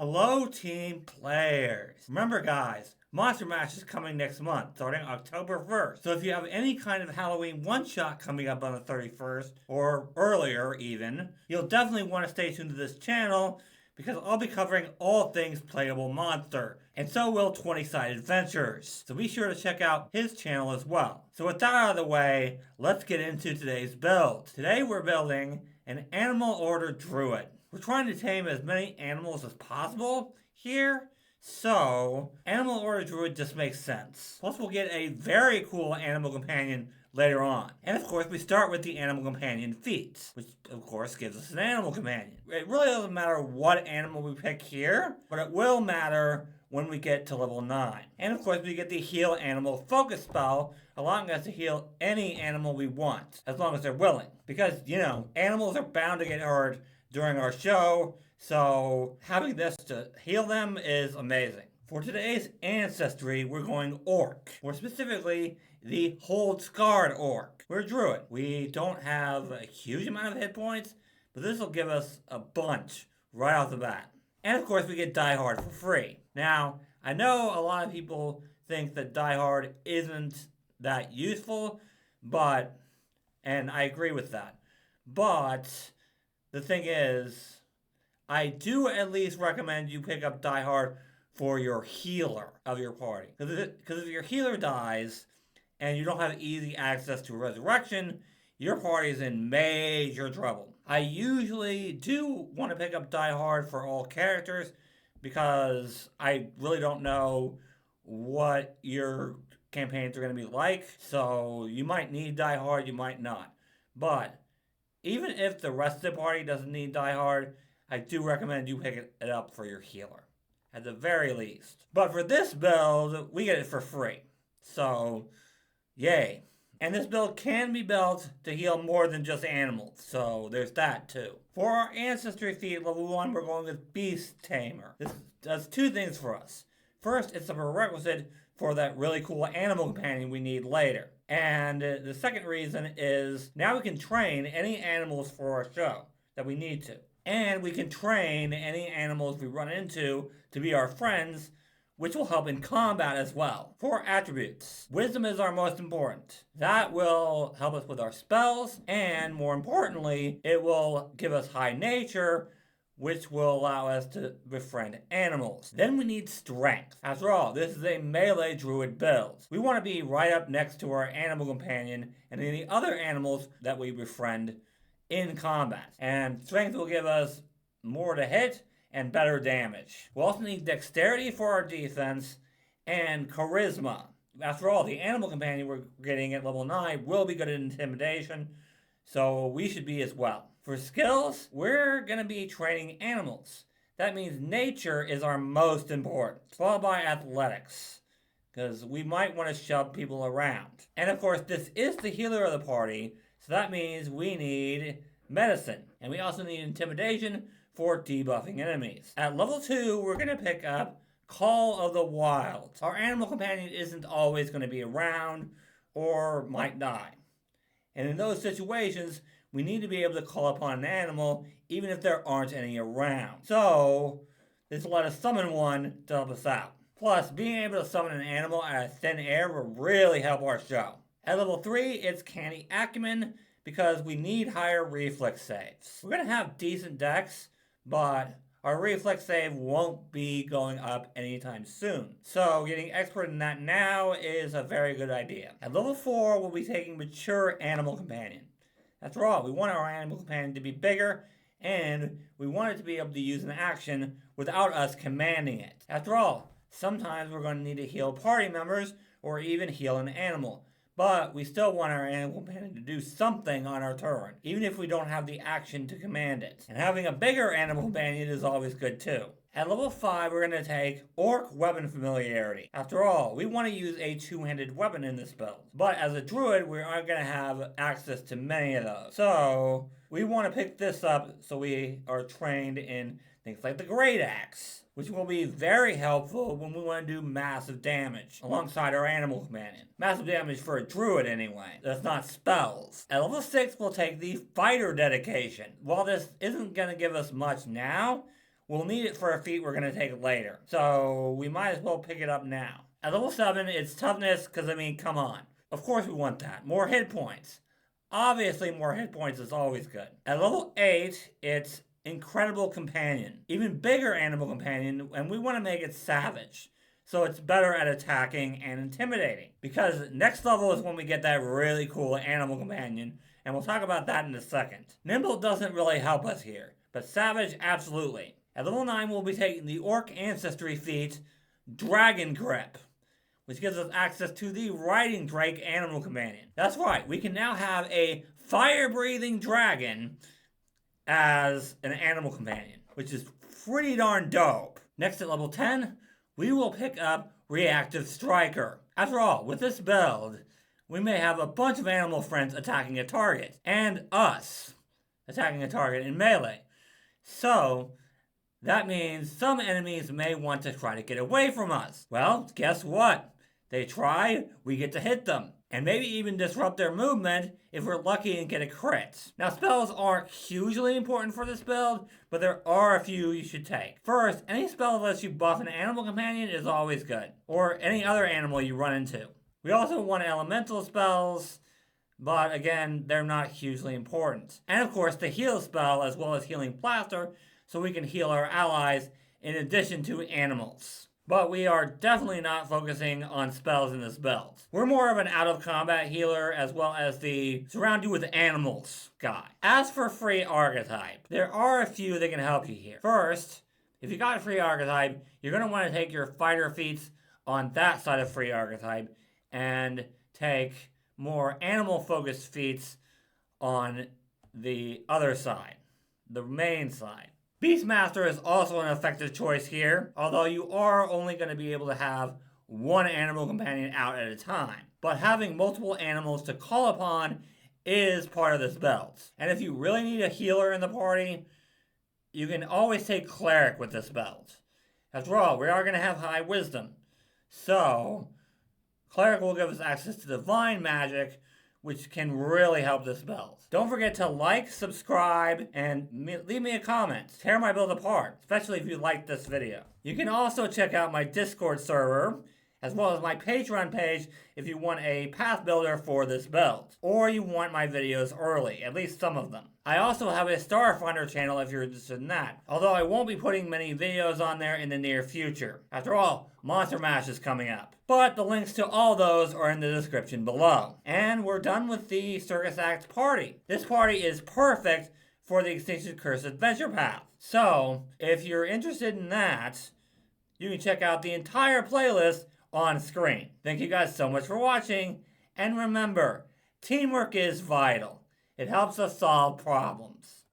Hello, team players. Remember, guys, Monster Mash is coming next month, starting October 1st. So if you have any kind of Halloween one-shot coming up on the 31st, or earlier even, you'll definitely want to stay tuned to this channel because I'll be covering all things playable monster, and so will 20-Sided Adventures. So be sure to check out his channel as well. So with that out of the way, let's get into today's build. Today we're building an Animal Order Druid. We're trying to tame as many animals as possible here, so Animal Order Druid just makes sense. Plus we'll get a very cool animal companion later on. And of course we start with the animal companion feats, which of course gives us an animal companion. It really doesn't matter what animal we pick here, but it will matter when we get to level 9. And of course we get the heal animal focus spell, allowing us to heal any animal we want, as long as they're willing. Because, you know, animals are bound to get hurt during our show, so having this to heal them is amazing. For today's Ancestry, we're going Orc. More specifically, the Hold Scarred Orc. We're a Druid. We don't have a huge amount of hit points, but this will give us a bunch right off the bat. And of course, we get Die Hard for free. Now, I know a lot of people think that Die Hard isn't that useful, and I agree with that. But the thing is, I do at least recommend you pick up Die Hard for your healer of your party. Because if your healer dies and you don't have easy access to resurrection, your party is in major trouble. I usually do want to pick up Die Hard for all characters because I really don't know what your campaigns are going to be like. So you might need Die Hard, you might not. But even if the rest of the party doesn't need Die Hard, I do recommend you pick it up for your healer, at the very least. But for this build, we get it for free. So, yay. And this build can be built to heal more than just animals, so there's that too. For our Ancestry feat, level 1, we're going with Beast Tamer. This does two things for us. First, it's a prerequisite for that really cool animal companion we need later. And the second reason is now we can train any animals for our show that we need to. And we can train any animals we run into to be our friends, which will help in combat as well. For attributes, wisdom is our most important. That will help us with our spells, and more importantly, it will give us high nature, which will allow us to befriend animals. Then we need strength. After all, this is a melee druid build. We want to be right up next to our animal companion and any other animals that we befriend in combat. And strength will give us more to hit and better damage. We'll also need dexterity for our defense and charisma. After all, the animal companion we're getting at level 9 will be good at intimidation, so we should be as well. For skills, we're going to be training animals. That means nature is our most important, followed by athletics, because we might want to shove people around. And of course, this is the healer of the party, so that means we need medicine. And we also need intimidation for debuffing enemies. At level 2, we're going to pick up Call of the Wild. Our animal companion isn't always going to be around or might die. And in those situations, we need to be able to call upon an animal even if there aren't any around. So, this will let us summon one to help us out. Plus, being able to summon an animal out of thin air will really help our show. At level 3, it's Canny Acumen because we need higher reflex saves. We're going to have decent dex, but our reflex save won't be going up anytime soon. So getting expert in that now is a very good idea. At level 4, we'll be taking Mature Animal Companion. After all, we want our animal companion to be bigger, and we want it to be able to use an action without us commanding it. After all, sometimes we're going to need to heal party members or even heal an animal. But we still want our animal companion to do something on our turn, even if we don't have the action to command it. And having a bigger animal companion is always good too. At level 5, we're going to take Orc Weapon Familiarity. After all, we want to use a two-handed weapon in this build. But as a druid, we aren't going to have access to many of those. So we want to pick this up so we are trained in things like the Great Axe, which will be very helpful when we want to do massive damage alongside our animal companion. Massive damage for a druid anyway. That's not spells. At level 6, we'll take the Fighter Dedication. While this isn't going to give us much now, we'll need it for a feat we're going to take later. So we might as well pick it up now. At level 7, it's toughness, because I mean, come on. Of course we want that. More hit points. Obviously, more hit points is always good. At level 8, it's incredible companion. Even bigger animal companion, and we want to make it savage. So it's better at attacking and intimidating. Because next level is when we get that really cool animal companion, and we'll talk about that in a second. Nimble doesn't really help us here, but savage, absolutely. At level 9, we'll be taking the Orc Ancestry feat, Dragon Grip, which gives us access to the Riding Drake animal companion. That's right, we can now have a fire-breathing dragon as an animal companion, which is pretty darn dope. Next at level 10, we will pick up Reactive Striker. After all, with this build, we may have a bunch of animal friends attacking a target, and us attacking a target in melee. So, that means some enemies may want to try to get away from us. Well, guess what? They try, we get to hit them, and maybe even disrupt their movement if we're lucky and get a crit. Now, spells aren't hugely important for this build, but there are a few you should take. First, any spell that lets you buff an animal companion is always good, or any other animal you run into. We also want elemental spells, but again, they're not hugely important. And of course, the heal spell, as well as healing plaster, so we can heal our allies in addition to animals. But we are definitely not focusing on spells in this build. We're more of an out-of-combat healer, as well as the surround you with animals guy. As for free archetype, there are a few that can help you here. First, if you got a free archetype, you're going to want to take your fighter feats on that side of free archetype, and take more animal-focused feats on the other side, the main side. Beastmaster is also an effective choice here, although you are only going to be able to have one animal companion out at a time. But having multiple animals to call upon is part of this build. And if you really need a healer in the party, you can always take Cleric with this build. After all, we are going to have high wisdom. So, Cleric will give us access to divine magic, which can really help this build. Don't forget to like, subscribe, and leave me a comment. Tear my build apart, especially if you liked this video. You can also check out my Discord server, as well as my Patreon page if you want a path builder for this build, or you want my videos early, at least some of them. I also have a Starfinder channel if you're interested in that, although I won't be putting many videos on there in the near future. After all, Monster Mash is coming up. But the links to all those are in the description below. And we're done with the Circus Act party. This party is perfect for the Extinction Curse Adventure Path. So, if you're interested in that, you can check out the entire playlist on screen. Thank you guys so much for watching, and remember, teamwork is vital. It helps us solve problems.